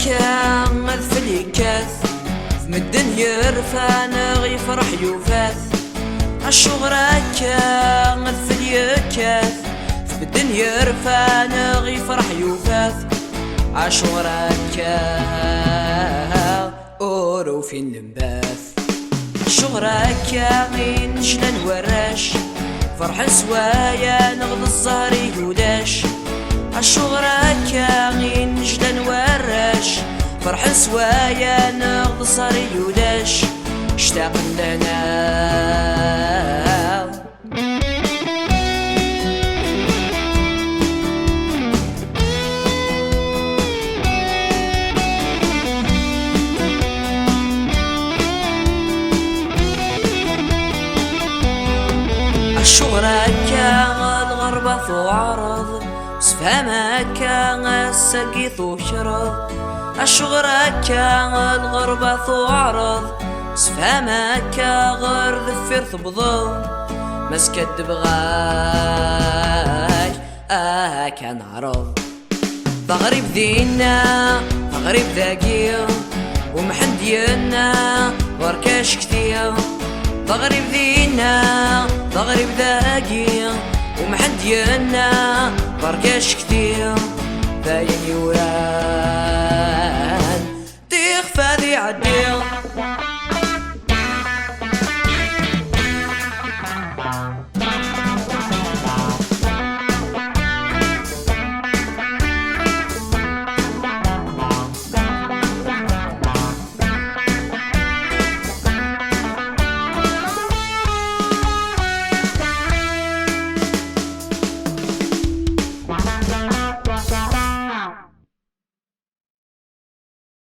كان الفلي كاث في الدنيا رفان غيفرح يوفاث عالشغرة كان الفلي كاث في الدنيا رفان غيفرح يوفاث عالشغرة كان أورو في اللمباث الشغرة كان جنان وراش فرح سوايا نغض الزهر يوداش عالشغرة كاين جدان وراش فرح سوايا نغض الزهر يوداش اشتاق لنا الشغرة كان الغربة تعرض سفهمها كان السقيط وشرض الشغرة كان الغربة تعرض سفهمها كان غير ذفير تبضل مسكت بغاي كان عرض ضغريب دينا ضغريب ذاقية ومحن ديالنا وركاش كتير ضغريب دينا ضغريب ذاقية ومحن ديالنا وركاش كتير باين يورا